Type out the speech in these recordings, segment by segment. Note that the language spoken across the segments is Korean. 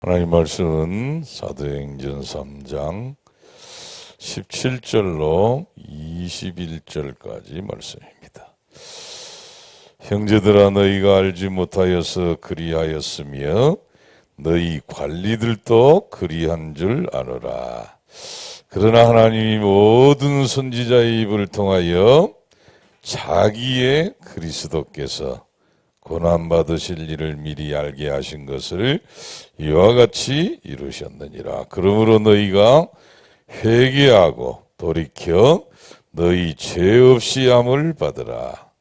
하나님 말씀은 사도행전 3장 17절로 21절까지 말씀입니다. 형제들아, 너희가 알지 못하여서 그리하였으며 너희 관리들도 그리한 줄 아노라. 그러나 하나님이 모든 선지자의 입을 통하여 자기의 그리스도께서 고난받으실 일을 미리 알게 하신 것을 이와 같이 이루셨느니라. 그러므로 너희가 회개하고 돌이켜 너희 죄 없이 함을 받으라.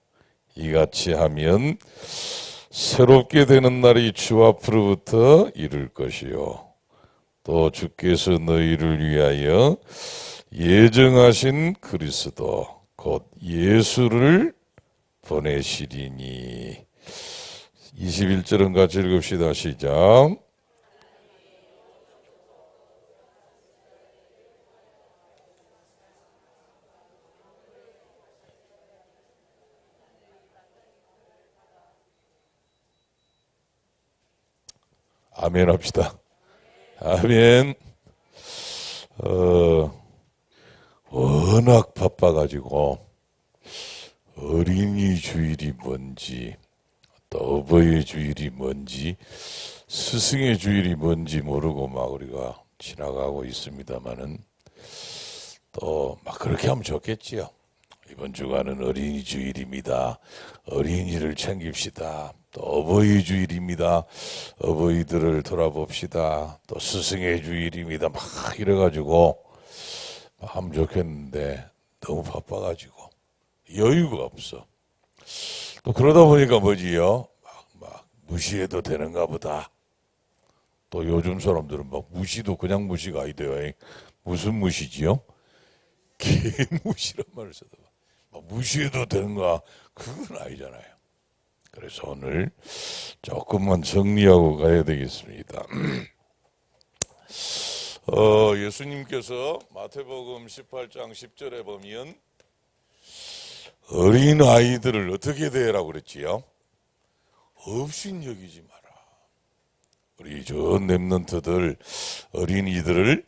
이같이 하면 새롭게 되는 날이 주 앞으로부터 이룰 것이요, 또 주께서 너희를 위하여 예정하신 그리스도 곧 예수를 보내시리니. 21절은 같이 읽읍시다. 시작. 아멘 합시다. 아멘. 워낙 바빠가지고 어린이 주일이 뭔지, 또 어버이 주일이 뭔지, 스승의 주일이 뭔지 모르고 막 우리가 지나가고 있습니다만은, 또 막 그렇게 하면 좋겠지요. 이번 주간은 어린이 주일입니다. 어린이를 챙깁시다. 또 어버이 주일입니다. 어버이들을 돌아봅시다. 또 스승의 주일입니다. 막 이래가지고 하면 좋겠는데 너무 바빠가지고 여유가 없어. 또 그러다 보니까 뭐지요? 막 무시해도 되는가 보다. 또 요즘 사람들은 막 무시도 그냥 무시가 아니대요. 무슨 무시지요? 개무시란 말을 써도 막 무시해도 되는가? 그건 아니잖아요. 그래서 오늘 조금만 정리하고 가야 되겠습니다. 예수님께서 마태복음 18장 10절에 보면 어린 아이들을 어떻게 대하라고 그랬지요? 업신여기지 마라. 우리 저 렘넌트들, 어린이들을,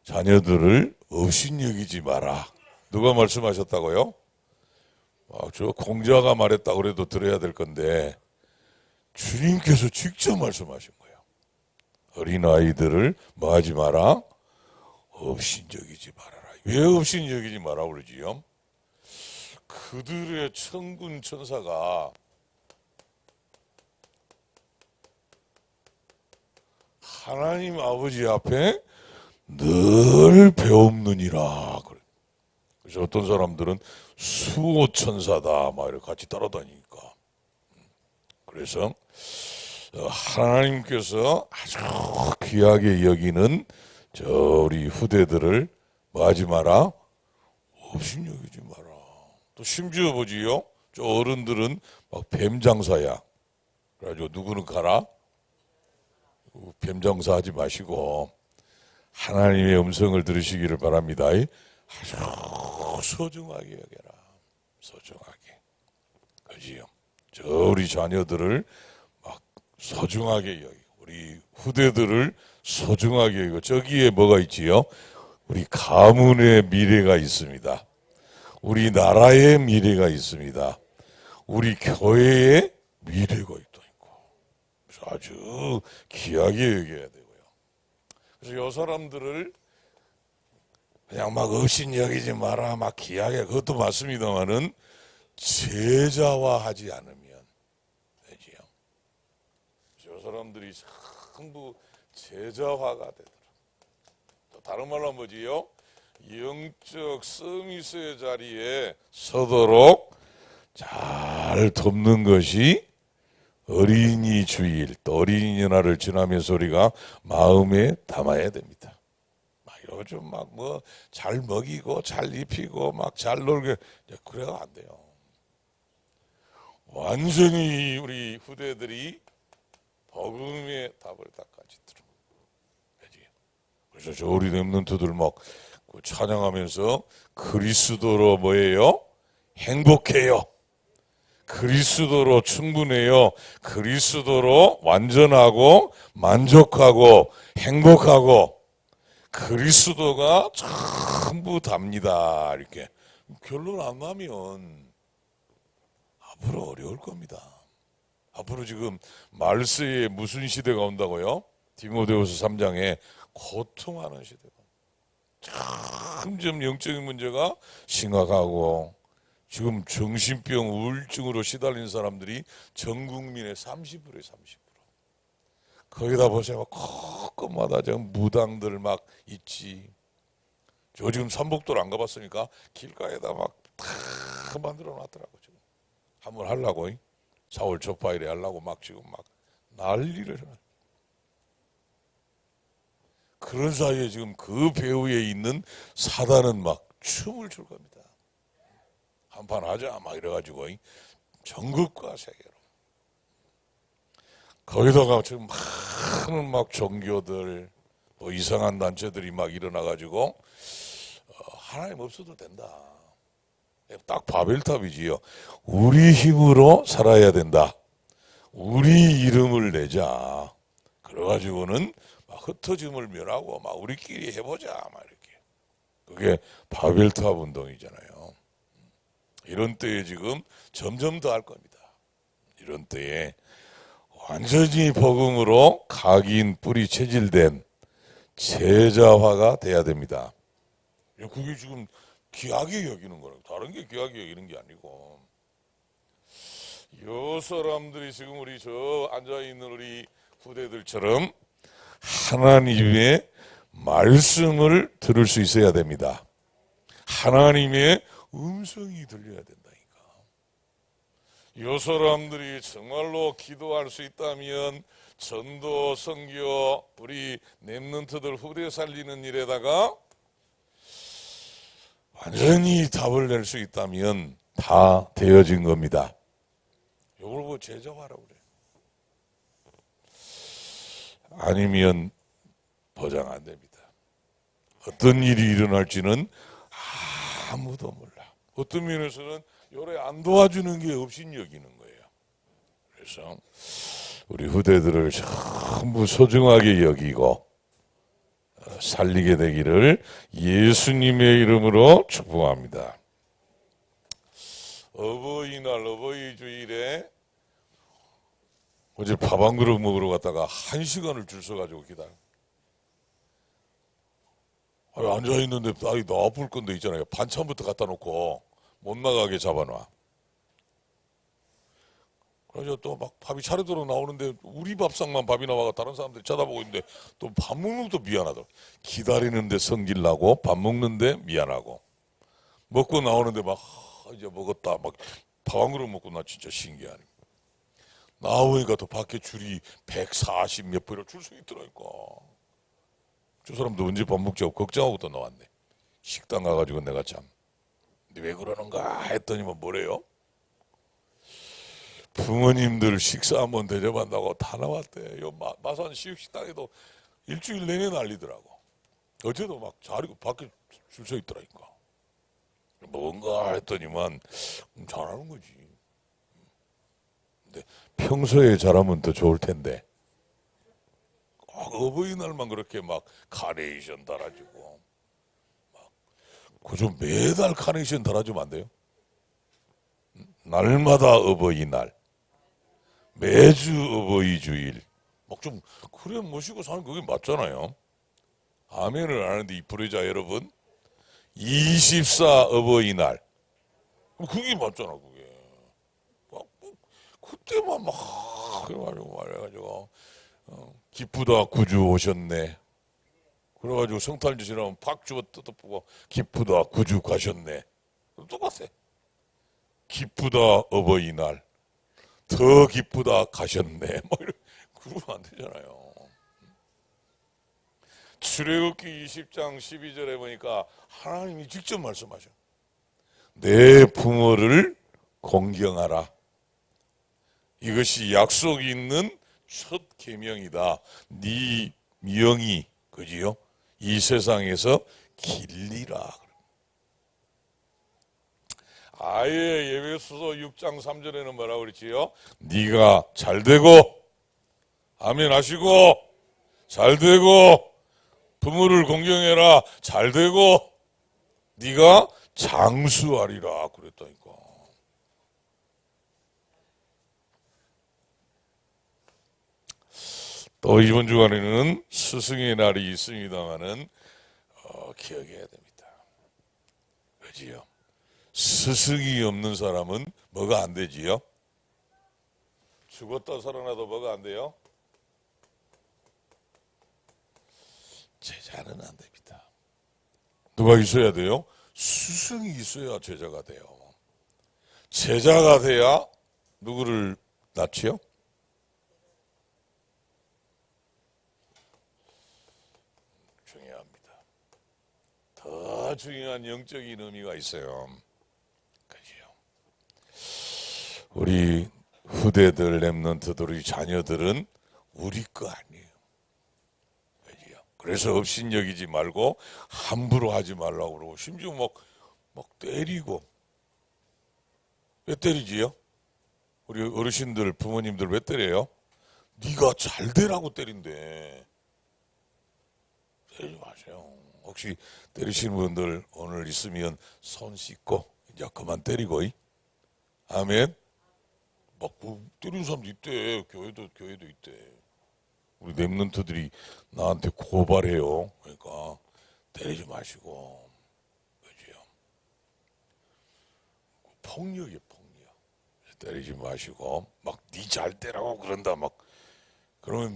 자녀들을 업신여기지 마라. 누가 말씀하셨다고요? 저 공자가 말했다고 그래도 들어야 될 건데 주님께서 직접 말씀하신 거예요. 어린 아이들을 뭐 하지 마라? 업신여기지 말아라. 왜 업신여기지 마라 그러지요? 그들의 천군 천사가 하나님 아버지 앞에 늘 배움느니라. 그래서 어떤 사람들은 수호천사다 막 이렇게 같이 따라다니니까. 그래서 하나님께서 아주 귀하게 여기는 저 우리 후대들을 뭐 하지 마라? 업신여기지 마라. 또 심지어 보지요, 저 어른들은 막 뱀장사야. 그래가지고 누구는 가라? 뱀장사 하지 마시고 하나님의 음성을 들으시기를 바랍니다. 아주 소중하게 여겨라. 소중하게. 그지요? 저 우리 자녀들을 막 소중하게 여기고, 우리 후대들을 소중하게 여기고, 저기에 뭐가 있지요? 우리 가문의 미래가 있습니다. 우리 나라의 미래가 있습니다. 우리 교회의 미래가 있다니까. 그래서 아주 귀하게 여겨야 되고요. 그래서 이 사람들을 그냥 막 업신여기지 마라, 막 귀하게, 그것도 맞습니다만은 제자화하지 않으면 되지요. 이 사람들이 전부 제자화가 되더라. 또 다른 말로 뭐지요? 영적 서미스의 자리에 서도록 잘 돕는 것이 어린이 주일, 또 어린이날을 지나면서 우리가 마음에 담아야 됩니다. 요즘 막 뭐 잘 먹이고 잘 입히고 막 잘 놀게, 그래가 안 돼요. 완전히 우리 후대들이 복음의 답을 닦아지 들어. 그래서 저 우리 렘넌트들 막 찬양하면서 그리스도로 뭐예요? 행복해요. 그리스도로 충분해요. 그리스도로 완전하고 만족하고 행복하고 그리스도가 전부 답니다. 이렇게 결론 안 나면 앞으로 어려울 겁니다. 앞으로 지금 말세에 무슨 시대가 온다고요? 디모데후서 3장에 고통하는 시대가. 점점 영적인 문제가 심각하고 지금 정신병 우울증으로 시달린 사람들이 전 국민의 30%에 30%. 거기다 보세요. 곳곳마다 지금 무당들 막 있지. 저 지금 삼복도를 안 가봤으니까 길가에다 막 다 만들어 놨더라고. 지금 한번 하려고 4월 초파일에 하려고 막 지금 막 난리를 해요. 그런 사이에 지금 그 배후에 있는 사단은 막 춤을 출 겁니다. 한판 하자 막 이래가지고 전국과 세계로. 거기다가 지금 많은 막 종교들 뭐 이상한 단체들이 막 일어나가지고 하나님 없어도 된다. 딱 바벨탑이지요. 우리 힘으로 살아야 된다. 우리 이름을 내자. 그래가지고는 막 흩어짐을 멸하고 막 우리끼리 해보자 막 이렇게. 그게 바벨탑 운동이잖아요. 이런 때에 지금 점점 더 할 겁니다. 이런 때에 완전히 복음으로 각인 뿌리 체질된 제자화가 돼야 됩니다. 그게 지금 귀하게 여기는 거라고. 다른 게 귀하게 여기는 게 아니고. 요 사람들이 지금 우리 저 앉아있는 우리 후대들처럼 하나님의 말씀을 들을 수 있어야 됩니다. 하나님의 음성이 들려야 된다니까. 요 사람들이 정말로 기도할 수 있다면 전도, 선교, 우리 렘넌트들 후대 살리는 일에다가 완전히 답을 낼 수 있다면 다 되어진 겁니다. 이걸 보고 제자화라고 그래. 아니면 보장 안 됩니다. 어떤 일이 일어날지는 아무도 몰라. 어떤 면에서는 요래 안 도와주는 게 없인 여기는 거예요. 그래서 우리 후대들을 전부 소중하게 여기고 살리게 되기를 예수님의 이름으로 축복합니다. 어버이날 어버이 주일에 어제 밥 한 그릇 먹으러 갔다가 1시간을 줄 서가지고 기다려. 앉아있는데 나 아플 건데 있잖아요. 반찬부터 갖다 놓고 못 나가게 잡아놔. 그래서 또 막 밥이 차례대로 나오는데 우리 밥상만 밥이 나와가 다른 사람들이 쳐다보고 있는데 또 밥 먹는 것도 미안하더라고. 기다리는데 성질나고 밥 먹는데 미안하고 먹고 나오는데 막 이제 먹었다 막 밥 한 그릇 먹고 나 진짜 신기하네. 나오니까 또 밖에 줄이 140 몇 프로 줄 서 있더라니까. 저 사람도 언제 밥 먹자고 걱정하고 또 나왔네. 식당 가가지고 내가 참 왜 그러는가 했더니만 뭐래요? 부모님들 식사 한번 대접한다고 다 나왔대. 요 마산 시육식당에도 일주일 내내 난리더라고. 어제도 막 자리고 밖에 줄 서 있더라니까. 뭔가 했더니만 잘하는 거지. 근데 평소에 잘하면 더 좋을 텐데. 어버이날만 그렇게 막 카네이션 달아주고 막 그저 매달 카네이션 달아주면 안 돼요? 날마다 어버이날 매주 어버이 주일 막 좀 그래 모시고 사는 그게 맞잖아요. 아멘을 안 하는데 이 불의자 여러분 24 어버이날 그게 맞잖아. 그게 막 그때만 막 그래가지고 말해가지고 기쁘다 구주 오셨네. 그래가지고 성탄절 지나면 박주고 뜯어보고 기쁘다 구주 가셨네. 똑같아. 기쁘다 어버이날 더 기쁘다 가셨네. 뭐 이렇게 그러면 안 되잖아요. 출애굽기 20장 12절에 보니까 하나님이 직접 말씀하셔. 내 부모를 공경하라. 이것이 약속이 있는 첫 계명이다. 네 명이 그지요? 이 세상에서 길리라. 아예 에베소서 6장 3절에는 뭐라고 그랬지요? 네가 잘되고 아멘 하시고 잘되고 부모를 공경해라 잘되고 네가 장수하리라 그랬다니까. 또 이번 주간에는 스승의 날이 있습니다마는 기억해야 됩니다. 그지요? 스승이 없는 사람은 뭐가 안 되지요? 죽었다 살아나도 뭐가 안 돼요? 제자는 안 됩니다. 누가 있어야 돼요? 스승이 있어야 제자가 돼요. 제자가 돼야 누구를 낳지요? 중요합니다. 더 중요한 영적인 의미가 있어요. 그죠? 우리 후대들, 렘넌트들, 우리 자녀들은 우리 거 아니에요. 그죠? 그래서 업신여기지 말고 함부로 하지 말라고 그러고 심지어 막 때리고. 왜 때리지요? 우리 어르신들, 부모님들 왜 때려요? 네가 잘 되라고 때린대. 때리지 마세요. 혹시 때리시는 분들 오늘 있으면 손 씻고 이제 그만 때리고. 아멘. 막 때리는 사람도 있대. 교회도 있대. 우리 렘넌트들이 나한테 고발해요. 그러니까 때리지 마시고. 그죠? 폭력이에요, 폭력. 때리지 마시고 막 네 잘 때라고 그런다 막 그러면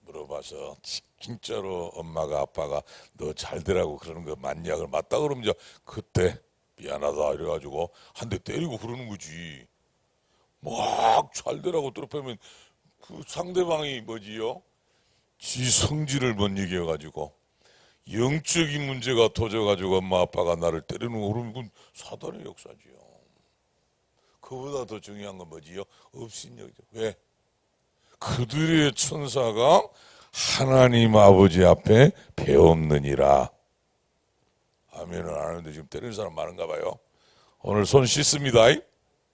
물어봐서 진짜로 엄마가 아빠가 너 잘 되라고 그러는 거 맞냐? 그럼 맞다 그러면 이제 그때 미안하다 이래가지고 한 대 때리고 그러는 거지. 막 잘 되라고 때려면 그 상대방이 뭐지요? 지 성질을 못 이겨가지고 영적인 문제가 터져가지고 엄마 아빠가 나를 때리는 거 그러면 그건 사단의 역사지요. 그보다 더 중요한 건 뭐지요? 업신여기죠. 왜? 그들의 천사가 하나님 아버지 앞에 배없느니라. 아멘을 안 하는데 지금 때리는 사람 많은가 봐요. 오늘 손 씻습니다.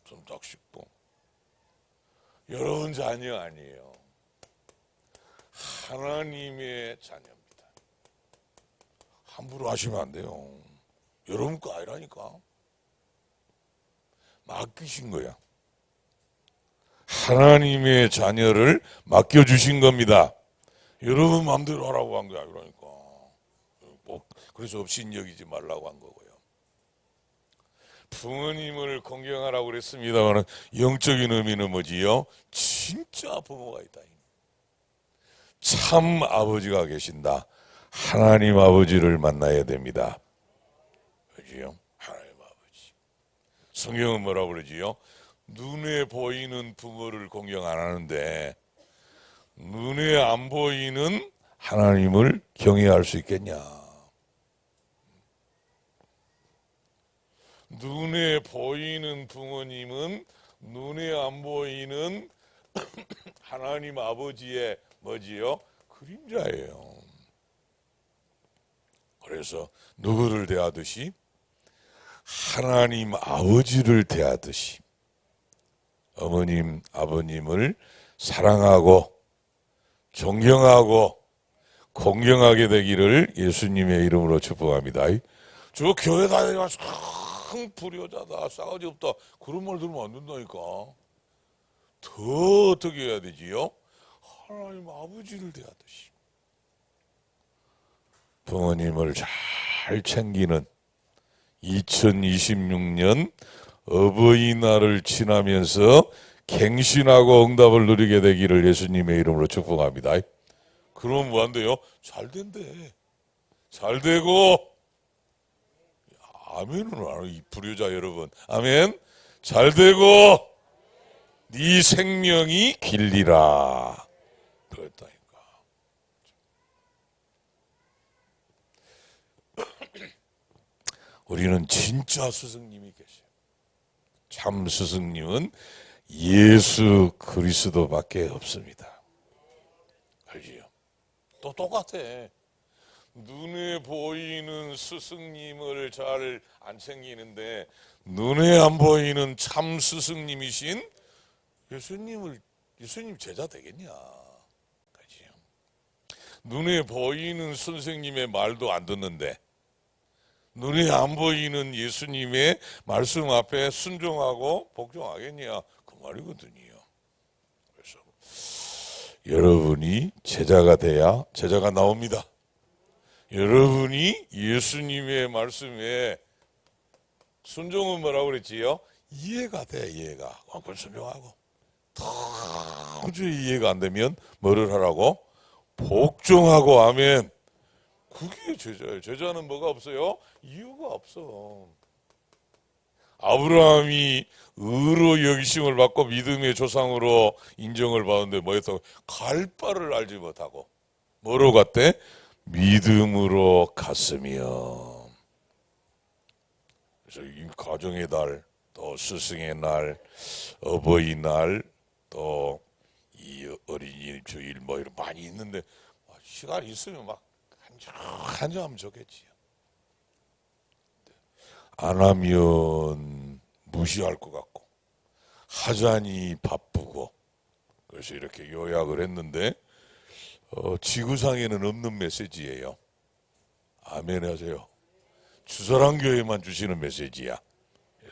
손 딱 씻고. 여러분 자녀 아니에요. 하나님의 자녀입니다. 함부로 하시면 안 돼요. 여러분 거 아니라니까. 맡기신 거야. 하나님의 자녀를 맡겨주신 겁니다. 여러분 마음대로 하라고 한 게 아니라니까. 그래서 업신여기지 말라고 한 거고요. 부모님을 공경하라고 그랬습니다만 영적인 의미는 뭐지요? 진짜 부모가 있다. 참 아버지가 계신다. 하나님 아버지를 만나야 됩니다. 그지요? 하나님 아버지. 성경은 뭐라고 그러지요? 눈에 보이는 부모를 공경 안 하는데 눈에 안 보이는 하나님을 경외할 수 있겠냐? 눈에 보이는 부모님은 눈에 안 보이는 하나님 아버지의 뭐지요? 그림자예요. 그래서 누구를 대하듯이 하나님 아버지를 대하듯이 어머님, 아버님을 사랑하고 존경하고 공경하게 되기를 예수님의 이름으로 축복합니다. 저 교회 다니다가 참 불효자다, 싸가지 없다 그런 말 들으면 안 된다니까. 더 어떻게 해야 되지요? 하나님 아버지를 대하듯이 부모님을 잘 챙기는 2026년 어버이날을 지나면서 갱신하고 응답을 누리게 되기를 예수님의 이름으로 축복합니다. 그럼 뭐 안 돼요? 잘 된대. 잘 되고 아멘은 안 해요. 이 불효자 여러분. 아멘. 잘 되고 네 생명이 길리라. 그랬다니까. 우리는 진짜 스승님이 계세요. 참 스승님은 예수 그리스도밖에 없습니다. 알지요? 또 똑같아. 눈에 보이는 스승님을 잘 안 챙기는데 눈에 안 보이는 참 스승님이신 예수님 제자 되겠냐? 그렇지? 눈에 보이는 선생님의 말도 안 듣는데 눈에 안 보이는 예수님의 말씀 앞에 순종하고 복종하겠냐? 그 말이거든요. 그래서 여러분이 제자가 돼야 제자가 나옵니다. 여러분이 예수님의 말씀에 순종은 뭐라고 그랬지요? 이해가 돼, 이해가. 그걸 순종하고. 도저히 이해가 안 되면 뭐를 하라고? 복종하고 하면 그게 제자예요. 제자는 뭐가 없어요? 이유가 없어. 아브라함이 의로 여기심을 받고 믿음의 조상으로 인정을 받는데 뭐였다고? 갈 바를 알지 못하고 뭐로 갔대? 믿음으로 갔으며. 그래서 이 가정의 날, 또 스승의 날, 어버이날, 또 이 어린이 주일 뭐 이런 많이 있는데 시간 있으면 막 한점 하면 좋겠지요. 안 하면 무시할 것 같고 하자니 바쁘고 그래서 이렇게 요약을 했는데 지구상에는 없는 메시지예요. 아멘 하세요. 주사랑교회만 주시는 메시지야.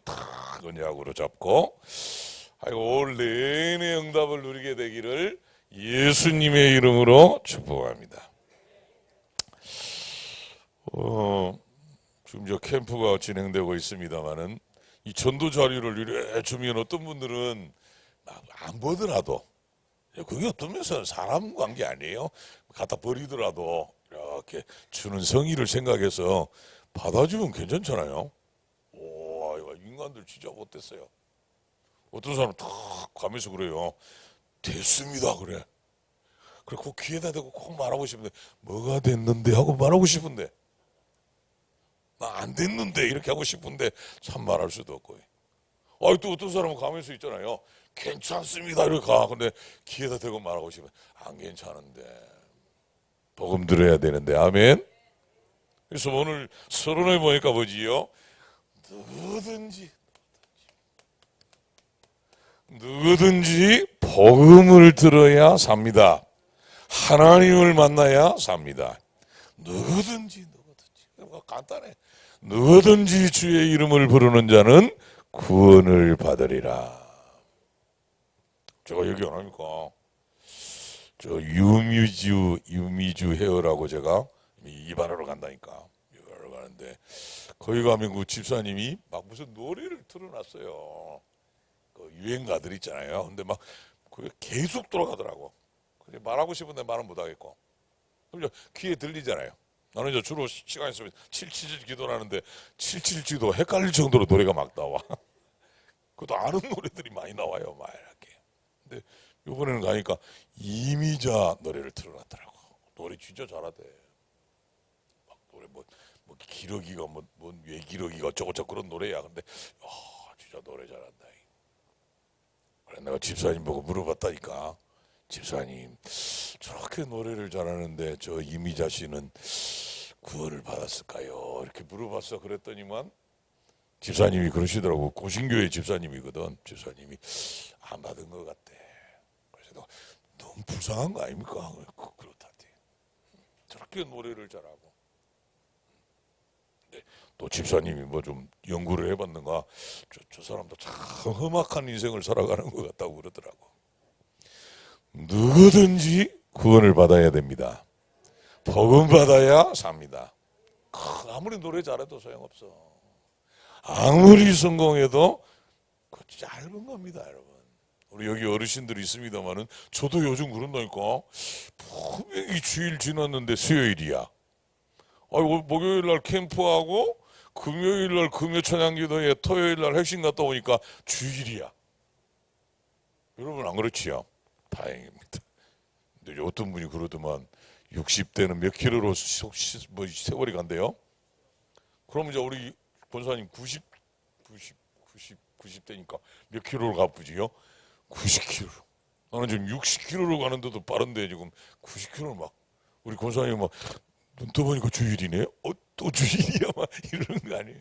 다 언약으로 잡고 올 내내 응답을 누리게 되기를 예수님의 이름으로 축복합니다. 지금 저 캠프가 진행되고 있습니다만은 이 전도 자료를 이래 주면 어떤 분들은 안 보더라도 그게 어떤 면에서는 사람 관계 아니에요. 갖다 버리더라도 이렇게 주는 성의를 생각해서 받아주면 괜찮잖아요. 오, 인간들 진짜 못됐어요. 어떤 사람은 탁 가면서 그래요. 됐습니다 그래. 그래 그 귀에다 대고 꼭 말하고 싶은데 뭐가 됐는데 하고 말하고 싶은데 나 안 됐는데 이렇게 하고 싶은데 참 말할 수도 없고. 또 어떤 사람은 가면서 있잖아요. 괜찮습니다 이렇게 가. 근데 귀에다 대고 말하고 싶으면 안 괜찮은데 복음 들어야 되는데. 아멘. 그래서 오늘 서론에 보니까 뭐지요? 누구든지 복음을 들어야 삽니다. 하나님을 만나야 삽니다. 누구든지 간단해. 누구든지 주의 이름을 부르는 자는 구원을 받으리라. 제가 얘기 안 합니까? 저 유미주 헤어라고 제가 입안하러 간다니까. 입안하러 가는데 거기 가면 그 집사님이 막 무슨 노래를 틀어놨어요. 그 유행가들 있잖아요. 근데 막 그게 계속 돌아가더라고. 말하고 싶은데 말은 못하겠고. 그럼 귀에 들리잖아요. 나는 이제 주로 시간 있으면 777 기도를 하는데 777도 헷갈릴 정도로 노래가 막 나와. 그것도 아는 노래들이 많이 나와요. 막 이렇게. 근데 이번에는 가니까 이미자 노래를 틀어놨더라고. 노래 진짜 잘하대. 막 노래 뭐 기러기가 뭔 외기러기가 어쩌고저쩌고 그런 노래야. 근데 진짜 노래 잘한다. 그래 내가 집사님 보고 물어봤다니까. 집사님 저렇게 노래를 잘하는데 저 이미자 씨는 구원을 받았을까요? 이렇게 물어봤어. 그랬더니만 집사님이 그러시더라고. 고신교회 집사님이거든. 집사님이 안 받은 것 같대. 그래서 너무 불쌍한 거 아닙니까? 그렇다대. 저렇게 노래를 잘하고. 근데 또 집사님이 뭐 좀 연구를 해봤는가. 저 사람도 참 험악한 인생을 살아가는 것 같다고 그러더라고. 누구든지 구원을 받아야 됩니다. 복음 받아야 삽니다. 아무리 노래 잘해도 소용없어. 아무리 성공해도 그 짧은 겁니다, 여러분. 우리 여기 어르신들이 있습니다만은 저도 요즘 그런다니까. 분명히 주일 지났는데 수요일이야. 목요일 날 캠프하고 금요일 날 금요 찬양기도에 토요일 날 핵심 갔다 오니까 주일이야. 여러분 안 그렇지요? 다행입니다. 근데 어떤 분이 그러더만 60대는 몇 킬로로 세월이 간대요? 그럼 이제 우리 권사님 90대니까 몇 킬로로 가쁘지요? 90킬로. 나는 지금 60킬로로 가는데도 빠른데 지금 90킬로 막 우리 권사님 막 눈 떠보니까 주일이네. 또 주일이야 막 이러는 거 아니에요.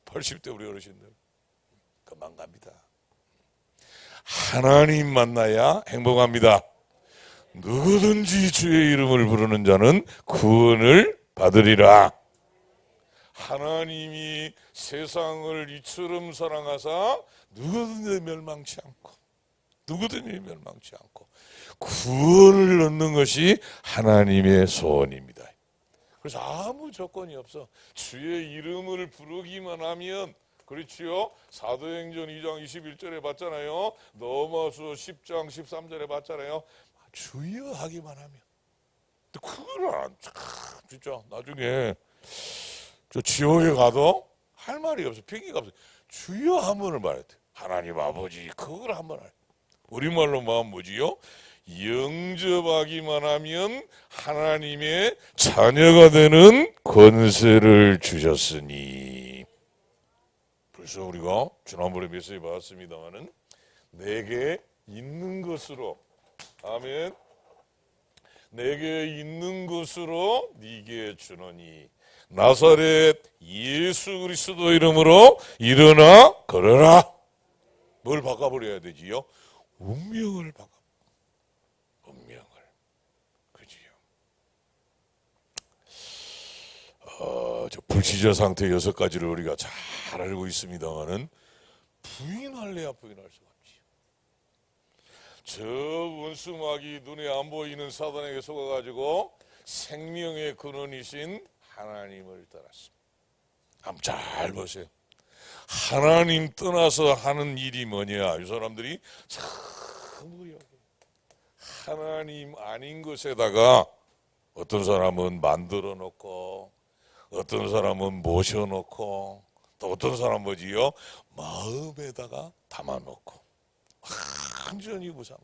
80대 우리 어르신들 금방 갑니다. 하나님 만나야 행복합니다. 누구든지 주의 이름을 부르는 자는 구원을 받으리라. 하나님이 세상을 이처럼 사랑하사 누구든지 멸망치 않고 구원을 얻는 것이 하나님의 소원입니다. 그래서 아무 조건이 없어. 주의 이름을 부르기만 하면, 그렇지요? 사도행전 2장 21절에 봤잖아요. 넘어서 10장 13절에 봤잖아요. 주여 하기만 하면. 근데 그걸 안, 진짜 나중에 저 지옥에 가도 할 말이 없어. 핑계가 없어. 주여 한 번을 말해야 돼. 하나님 아버지, 그걸 한 번 할. 우리말로 마음 뭐지요? 영접하기만 하면 하나님의 자녀가 되는 권세를 주셨으니. 벌써 우리가 지난번에 메시지 받았습니다마는 내게 있는 것으로, 아멘, 내게 있는 것으로 네게 주노니 나사렛 예수 그리스도 이름으로 일어나 걸어라. 뭘 바꿔버려야 되지요? 운명을 바꿔. 운명을. 그지요? 저 불치자 상태 6가지를 우리가 잘 알고 있습니다만은 부인할래야 부인할 수가 없지. 저 원수마귀 눈에 안 보이는 사단에게 속아가지고 생명의 근원이신 하나님을 떠났습니다. 한번 잘 보세요. 하나님 떠나서 하는 일이 뭐냐? 이 사람들이 전부 여기 하나님 아닌 것에다가 어떤 사람은 만들어 놓고, 어떤 사람은 모셔 놓고, 또 어떤 사람은 뭐지요? 마음에다가 담아 놓고 완전히 무상.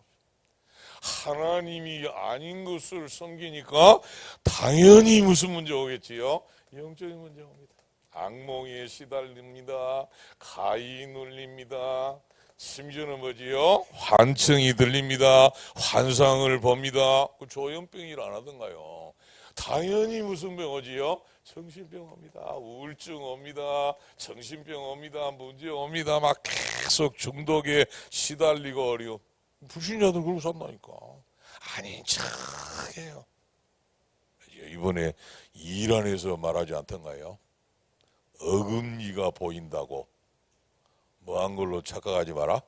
하나님이 아닌 것을 섬기니까 당연히 무슨 문제 오겠지요? 영적인 문제 옵니다. 악몽에 시달립니다. 가히 눌립니다. 심지어는 뭐지요? 환청이 들립니다. 환상을 봅니다. 조현병일 안 하던가요? 당연히 무슨 병 오지요? 정신병 옵니다. 우울증 옵니다. 정신병 옵니다. 문제 옵니다. 막 계속 중독에 시달리고 어려워. 불신자들 그러고 산다니까. 아닌 척해요. 이번에 이란에서 말하지 않던가요? 어금니가 보인다고 뭐한 걸로 착각하지 마라.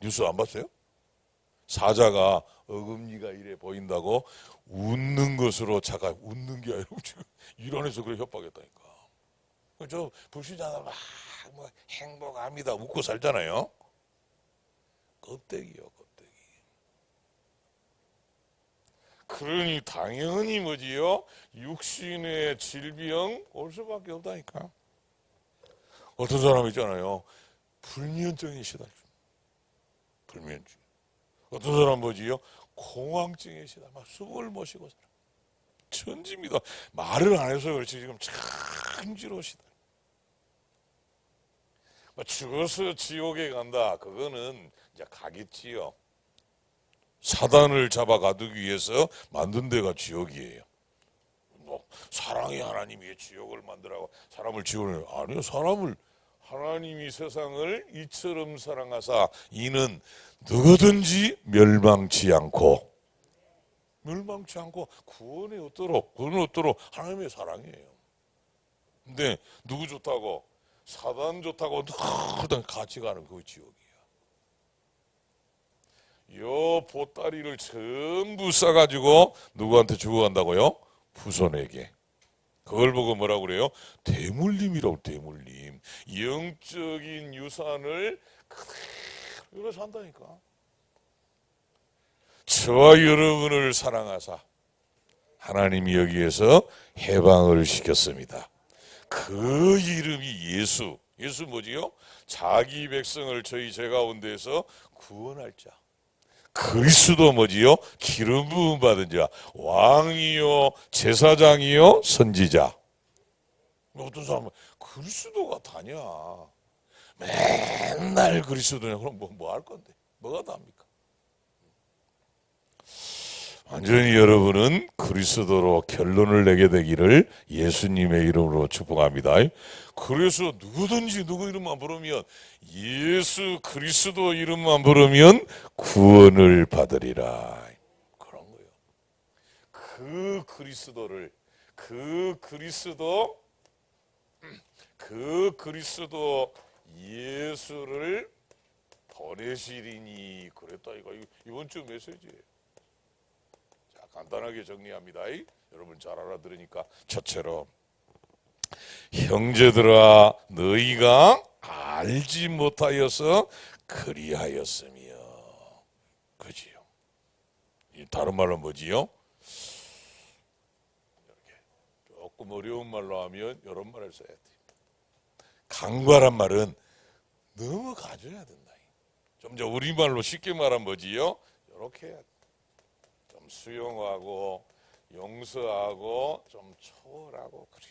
뉴스 안 봤어요? 사자가 어금니가 이래 보인다고 웃는 것으로 착각. 웃는 게 아니라 지금 이란에서 그래 협박했다니까. 저 불신자들 막 뭐 행복합니다 웃고 살잖아요. 껍데기요, 껍데기. 그러니 당연히 뭐지요? 육신의 질병 올 수밖에 없다니까. 어떤 사람 있잖아요. 불면증에 시달려. 불면증. 어떤 사람 뭐지요? 공황증에 시달려. 막 숨을 못 쉬고 살아. 천지입니다. 말을 안 해서 그렇지 지금 천지로 시달려. 죽어서 지옥에 간다. 그거는 이제 가겠지요. 사단을 잡아 가두기 위해서 만든 데가 지옥이에요. 뭐 사랑의 하나님이 지옥을 만들라고 사람을 지옥을, 아니요. 사람을 하나님이 세상을 이처럼 사랑하사 이는 누구든지 멸망치 않고 구원에 얻도록 하나님의 사랑이에요. 근데 누구 좋다고? 사단 좋다고 늘 같이 가는 그 지옥이야. 요 보따리를 전부 싸가지고 누구한테 주고 간다고요? 후손에게. 그걸 보고 뭐라고 그래요? 대물림이라고. 대물림. 영적인 유산을 그대로 산다니까. 저와 여러분을 사랑하사 하나님이 여기에서 해방을 시켰습니다. 그 이름이 예수. 예수 뭐지요? 자기 백성을 저희 제 가운데에서 구원할 자. 그리스도 뭐지요? 기름 부음 받은 자. 왕이요 제사장이요 선지자. 어떤 사람은 그리스도가 다냐? 맨날 그리스도냐? 그럼 뭐 할 건데? 뭐가 답니까? 완전히 여러분은 그리스도로 결론을 내게 되기를 예수님의 이름으로 축복합니다. 그래서 누구든지 누구 이름만 부르면, 예수 그리스도 이름만 부르면 구원을 받으리라. 그런 거예요. 그 그리스도 예수를 보내시리니 그랬다. 이번 주 메시지예요. 자, 간단하게 정리합니다. 여러분 잘 알아들으니까. 첫째로, 형제들아 너희가 알지 못하여서 그리하였으며. 그지요. 다른 말로 뭐지요? 이렇게 조금 어려운 말로 하면 이런 말을 써야 돼. 강과란 말은 넘어가줘야 된다. 좀 더 우리말로 쉽게 말하면 뭐지요? 이렇게 해야 돼. 좀 수용하고 용서하고 좀 초월하고 그래.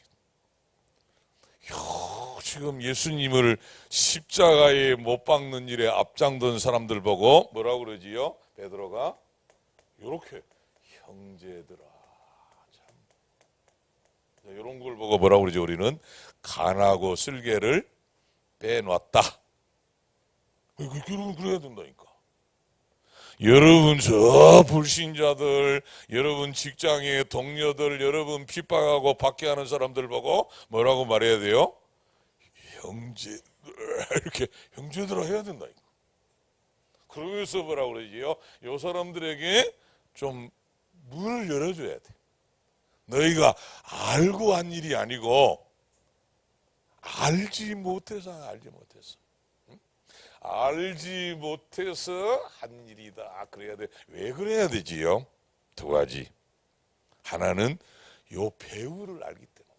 지금 예수님을 십자가에 못 박는 일에 앞장던 사람들 보고 뭐라고 그러지요? 베드로가 이렇게 형제들아. 참. 이런 걸 보고 뭐라고 그러죠? 우리는 간하고 쓸개를 빼놨다. 그래야 된다니까. 여러분 저 불신자들, 여러분 직장의 동료들, 여러분 핍박하고 박해하는 사람들 보고 뭐라고 말해야 돼요? 형제들, 이렇게 형제들아 해야 된다니까. 그러면서 뭐라고 그러지요? 요 사람들에게 좀 문을 열어줘야 돼. 너희가 알고 한 일이 아니고 알지 못해서. 알지 못해서 한 일이다. 그래야 돼. 왜 그래야 되지요? 두 가지. 하나는 요 배후를 알기 때문에.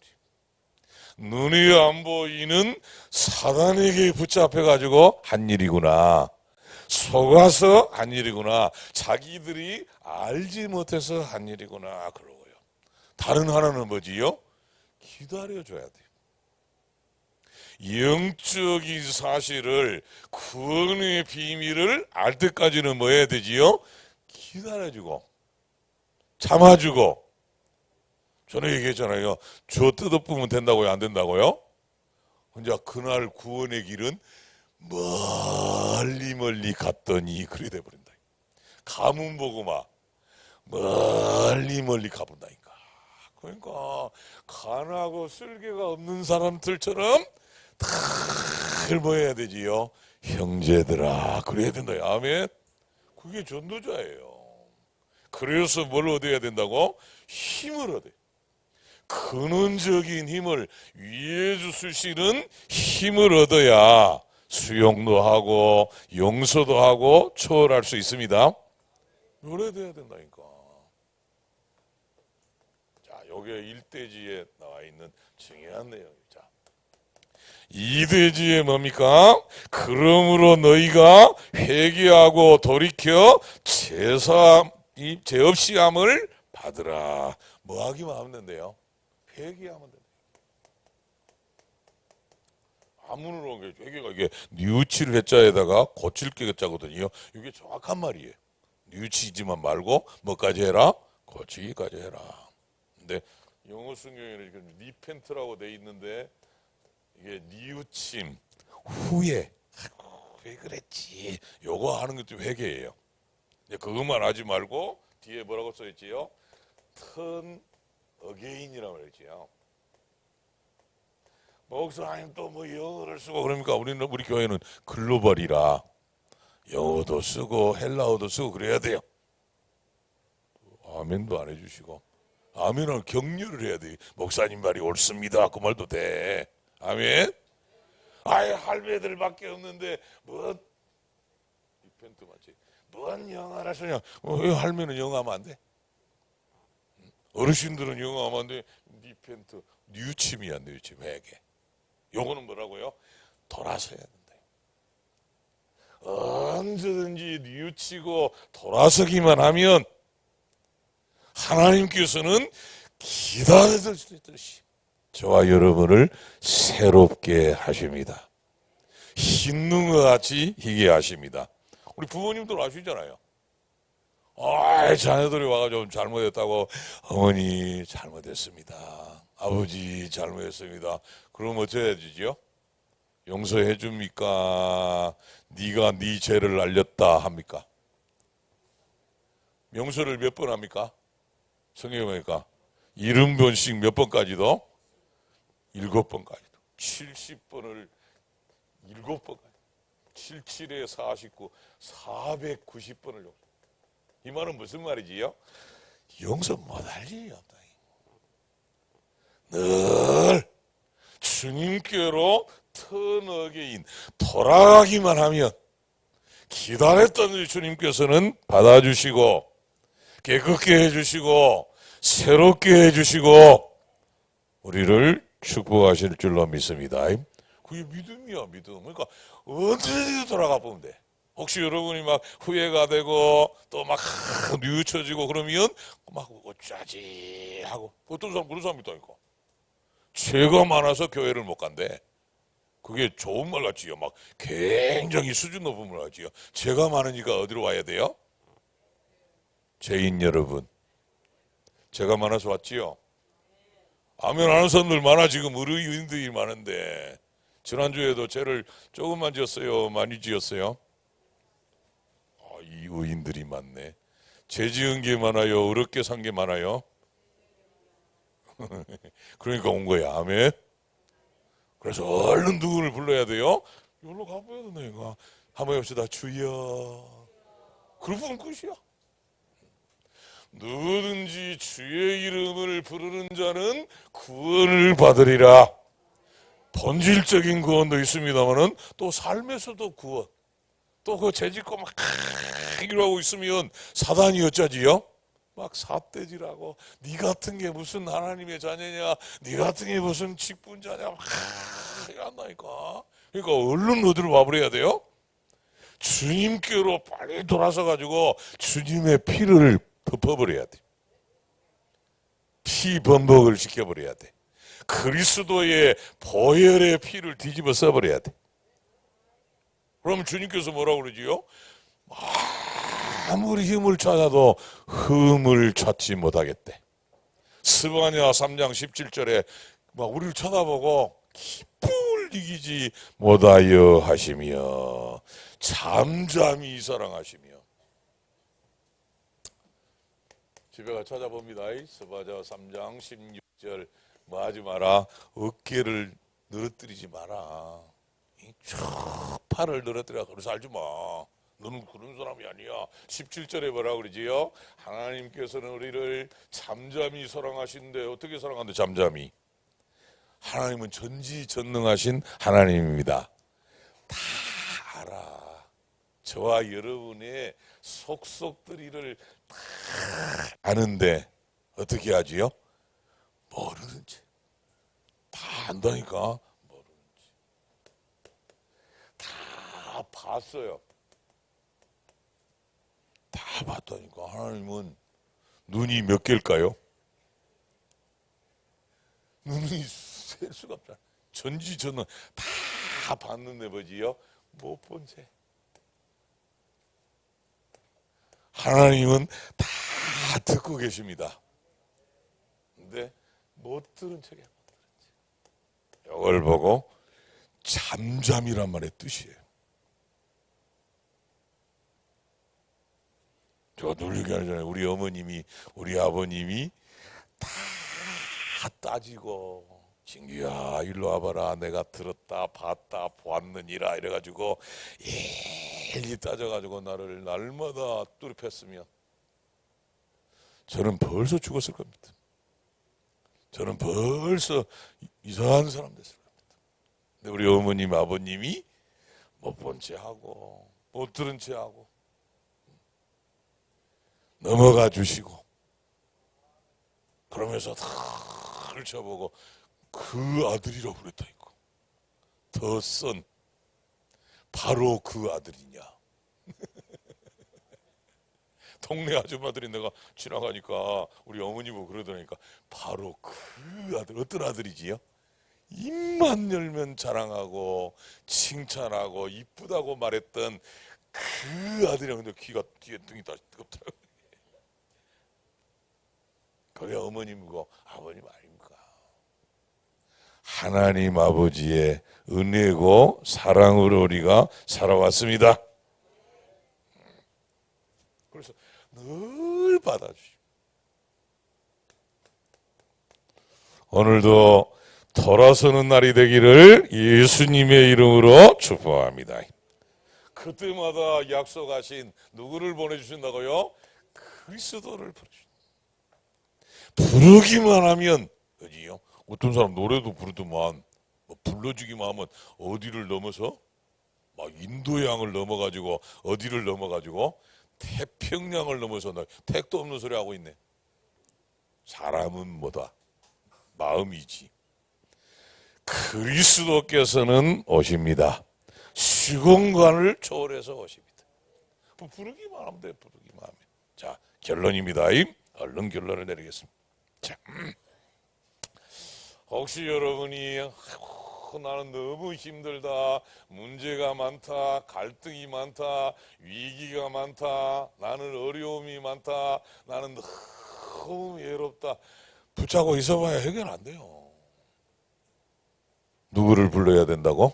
눈이 안 보이는 사단에게 붙잡혀가지고 한 일이구나. 속아서 한 일이구나. 자기들이 알지 못해서 한 일이구나. 그러고요. 다른 하나는 뭐지요? 기다려줘야 돼. 영적인 사실을, 구원의 비밀을 알 때까지는 뭐 해야 되지요? 기다려주고 참아주고. 전에 얘기했잖아요. 저 뜯어보면 된다고요? 안 된다고요? 혼자 그날 구원의 길은 멀리 갔더니 그래 돼버린다. 가문 보고 막 멀리 가본다니까. 그러니까 간하고 쓸개가 없는 사람들처럼 다 뭐 해야 되지요? 형제들아 그래야 된다. 아멘. 그게 전도자예요. 그래서 뭘 얻어야 된다고? 힘을 얻어요. 근원적인 힘을, 위에 주시는 힘을 얻어야 수용도 하고 용서도 하고 초월할 수 있습니다. 노래돼야 된다니까. 자, 요게 1대지에 나와 있는 중요한 내용이죠. 2대지에 뭡니까? 그러므로 너희가 회개하고 돌이켜 죄 없이 함을 받으라. 뭐 하기만 하면 된대요? 회개하면 된대요. 아문으로 회개가 이게 뉘우칠 회자에다가 고칠 게자거든요. 이게 정확한 말이에요. 뉘우치지만 말고 뭐까지 해라? 고치기까지 해라. 근데 영어 성경에는 이렇게 리펜트라고 돼 있는데 이게 뉘우침, 후회, 왜 그랬지? 요거 하는 것도 회개예요. 그것만 하지 말고 뒤에 뭐라고 써있지요? turn again이라고 그랬지요. 목사님 또 뭐 영어를 쓰고 그러니까 우리 교회는 글로벌이라 영어도 쓰고 헬라어도 쓰고 그래야 돼요. 아멘도 안 해주시고. 아멘은 격려를 해야 돼. 목사님 말이 옳습니다. 그 말도 돼. 아멘. 아예 할배들밖에 없는데 뭔 리펜트 맞지? 뭔 영어를 쓰냐? 할매는 영어하면 안 돼? 어르신들은 영어하면 안 돼? 리펜트 뉘우침이야. 뉘우침 회개. 요거는 뭐라고요? 돌아서야 된다. 언제든지 뉘우치고 돌아서기만 하면 하나님께서는 기다리듯이 저와 여러분을 새롭게 하십니다. 흰 눈과 같이 희게 하십니다. 우리 부모님들 아시잖아요. 자녀들이 와가지고 잘못했다고. 어머니 잘못했습니다. 아버지 잘못했습니다. 그럼 어떻게 해주지요? 용서해 줍니까? 네가 네 죄를 알렸다 합니까? 용서를 몇 번 합니까? 성경에 보니까 70번씩 몇 번까지도? 7번까지도. 70번을 7번까지. 77에 49, 490번을 용서. 이 말은 무슨 말이지요? 용서 못할 일이 없다. 늘 주님께로 턴어게인 돌아가기만 하면 기다렸던 주님께서는 받아주시고 깨끗게 해주시고 새롭게 해주시고 우리를 축복하실 줄로 믿습니다. 그게 믿음이야, 믿음. 그러니까 언제든지 돌아가 보면 돼. 혹시 여러분이 막 후회가 되고 또 막 뉘우쳐지고 그러면 막 어쩌지 하고 어떤 사람 그런 사람 있다니까. 죄가 많아서 교회를 못 간대. 그게 좋은 말 같지요. 막 굉장히 수준 높은 말 같지요. 죄가 많으니까 어디로 와야 돼요? 죄인 여러분, 죄가 많아서 왔지요. 아멘 하는 사람들 많아. 지금 의인들이 많은데 지난주에도 죄를 조금만 지었어요? 많이 지었어요? 이 의인들이 많네. 죄 지은 게 많아요? 어렵게 산 게 많아요? 그러니까 온 거야. 아멘. 그래서 얼른 누구를 불러야 돼요? 여기로 가봐야 되네. 내가 한번 해봅시다. 주여. 그러면 끝이야. 누구든지 주의 이름을 부르는 자는 구원을 받으리라. 본질적인 구원도 있습니다만은 또 삶에서도 구원. 또 그 죄짓고 막 이러고 있으면 사단이 어쩌지요? 막 삿대질하고 네 같은 게 무슨 하나님의 자녀냐, 네 같은 게 무슨 직분자냐 막 한다니까. 그러니까 얼른 어디로 와버려야 돼요? 주님께로 빨리 돌아서 가지고 주님의 피를 덮어버려야 돼. 피 범벅을 시켜버려야 돼. 그리스도의 보혈의 피를 뒤집어 써버려야 돼. 그럼 주님께서 뭐라고 그러지요? 아무리 힘을 찾아도 흠을 찾지 못하겠대. 스바냐 3장 17절에 막 우리를 쳐다보고 기쁨을 이기지 못하여 하시며 잠잠히 사랑하시며. 집에 가 찾아봅니다. 스바냐 3장 16절 뭐 하지 마라. 어깨를 늘어뜨리지 마라. 쭉 팔을 늘어뜨려. 그래서 알지 마. 너는 그런 사람이 아니야. 17절에 뭐라 그러지요? 하나님께서는 우리를 잠잠히 사랑하시는데 어떻게 사랑하는데 잠잠히? 하나님은 전지전능하신 하나님입니다. 다 알아. 저와 여러분의 속속들이를 다 아는데 어떻게 하지요? 모르는 채. 다 안다니까. 다 봤어요. 다 봤다니까. 하나님은 눈이 몇 개일까요? 눈이 셀 수가 없잖아. 전지전능 다 봤는데 뭐지요? 못 본 채. 하나님은 다 듣고 계십니다. 근데 못 들은 척이야. 이걸 보고 잠잠이란 말의 뜻이에요. 제가 늘 얘기하잖아요. 우리 어머님이, 우리 아버님이 다 따지고, 진규야 일로 와봐라. 내가 들었다 봤다 보았느니라 이래가지고 일일이 따져가지고 나를 날마다 뚜렵했으면 저는 벌써 죽었을 겁니다. 저는 벌써 이상한 사람 됐을 겁니다. 근데 우리 어머님 아버님이 못 본 채 하고 못 들은 채 하고 넘어가 주시고 그러면서 다 펼쳐보고 그 아들이라고 그랬다니까. 더 선 바로 그 아들이냐. 동네 아줌마들이 내가 지나가니까 우리 어머니 보고 그러더라니까. 바로 그 아들. 어떤 아들이지요? 입만 열면 자랑하고 칭찬하고 이쁘다고 말했던 그 아들이야. 근데 귀가 뒤에 등이 다 뜨겁더라고요. 그게 어머님이고 아버님 아닙니까? 하나님 아버지의 은혜고 사랑으로 우리가 살아왔습니다. 그래서 늘 받아주시고 오늘도 돌아서는 날이 되기를 예수님의 이름으로 축복합니다. 그때마다 약속하신 누구를 보내주신다고요? 그리스도를 보내주신다. 부르기만 하면 어디요? 어떤 사람 노래도 부르더만 불러주기만 하면 어디를 넘어서? 막 인도양을 넘어가지고 어디를 넘어가지고 태평양을 넘어서 택도 없는 소리 하고 있네. 사람은 뭐다? 마음이지. 그리스도께서는 오십니다. 시공간을 초월해서 오십니다. 부르기만 하면 돼. 부르기만 하면. 자, 결론입니다. 얼른 결론을 내리겠습니다. 자, 혹시 여러분이 나는 너무 힘들다, 문제가 많다, 갈등이 많다, 위기가 많다, 나는 어려움이 많다, 나는 너무 외롭다, 붙잡고 있어봐야 해결 안 돼요. 누구를 불러야 된다고?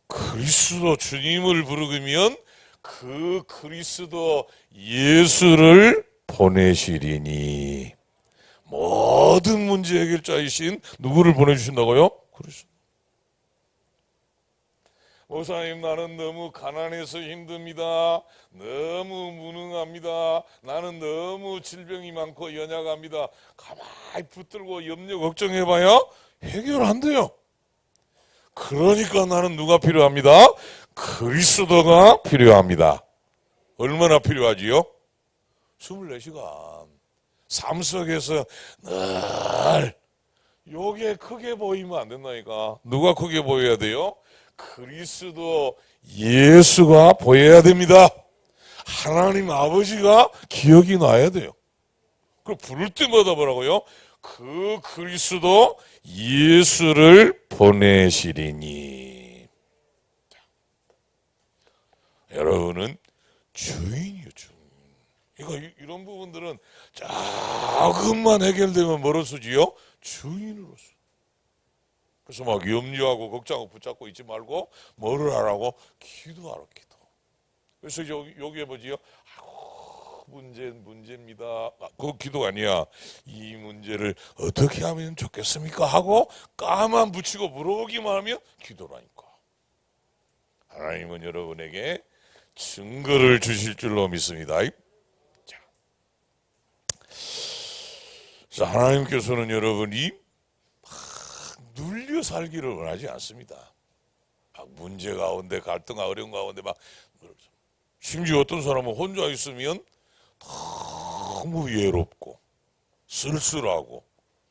그리스도 주님을 부르면 그 그리스도 예수를 보내시리니. 모든 문제 해결자이신 누구를 보내주신다고요? 그리스도. 목사님, 나는 너무 가난해서 힘듭니다. 너무 무능합니다. 나는 너무 질병이 많고 연약합니다. 가만히 붙들고 염려 걱정해봐야 해결 안 돼요. 그러니까 나는 누가 필요합니다? 그리스도가 필요합니다. 얼마나 필요하지요? 24시간 삶 속에서 늘 요게 크게 보이면 안 된다니까. 누가 크게 보여야 돼요? 그리스도 예수가 보여야 됩니다. 하나님 아버지가 기억이 나야 돼요. 그럼 부를 때마다 뭐라고요? 그 그리스도 예수를 보내시리니. 여러분은 주인이요, 주인. 이런 부분들은 조금만 해결되면 뭐로 쓰지요? 주인으로서. 그래서 막 염려하고 걱정하고 붙잡고 있지 말고 뭐를 하라고? 기도하라, 기도. 그래서 여기에 뭐지요? 문제입니다. 그 기도가 아니야. 이 문제를 어떻게 하면 좋겠습니까? 하고 까만 붙이고 물어보기만 하면 기도라니까. 하나님은 여러분에게 증거를 주실 줄로 믿습니다. 자, 하나님께서는 여러분이 눌려 살기를 원하지 않습니다. 막 문제 가운데, 갈등과 어려움 가운데 막, 심지어 어떤 사람은 혼자 있으면 너무 외롭고 쓸쓸하고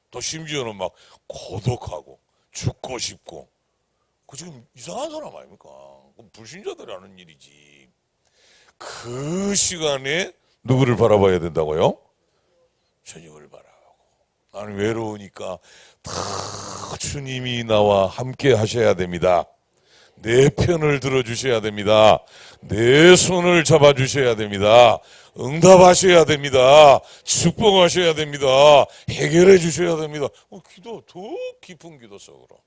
또 심지어는 막 고독하고 죽고 싶고. 그 지금 이상한 사람 아닙니까? 불신자들이 하는 일이지. 그 시간에 누구를 바라봐야 된다고요? 주님을 바라보고. 나는 외로우니까 다 주님이 나와 함께 하셔야 됩니다. 내 편을 들어주셔야 됩니다. 내 손을 잡아주셔야 됩니다. 응답하셔야 됩니다. 축복하셔야 됩니다. 해결해 주셔야 됩니다. 기도 더 깊은 기도 속으로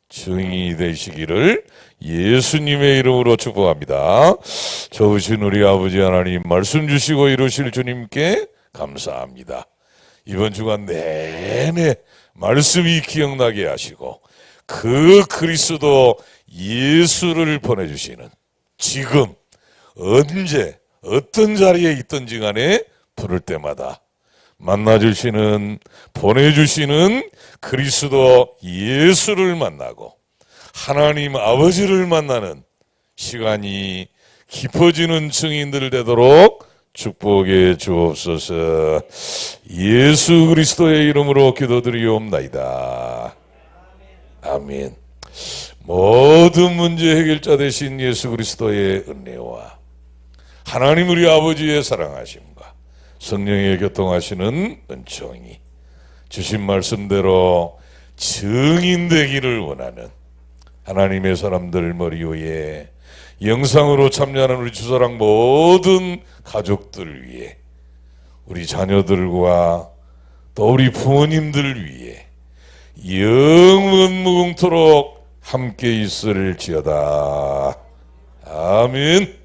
증인이 되시기를 예수님의 이름으로 축복합니다. 좋으신 우리 아버지 하나님, 말씀 주시고 이루실 주님께 감사합니다. 이번 주간 내내 말씀이 기억나게 하시고 그 그리스도 예수를 보내주시는 지금 언제 어떤 자리에 있든지 간에 부를 때마다 만나주시는 보내주시는 그리스도 예수를 만나고 하나님 아버지를 만나는 시간이 깊어지는 증인들 되도록 축복해 주옵소서. 예수 그리스도의 이름으로 기도드리옵나이다. 아멘. 모든 문제 해결자 되신 예수 그리스도의 은혜와 하나님 우리 아버지의 사랑하심과 성령의 교통하시는 은총이 주신 말씀대로 증인되기를 원하는 하나님의 사람들 머리 위에 영상으로 참여하는 우리 주사랑 모든 가족들 위해 우리 자녀들과 또 우리 부모님들 위해 영원 무궁토록 함께 있을지어다. 아멘.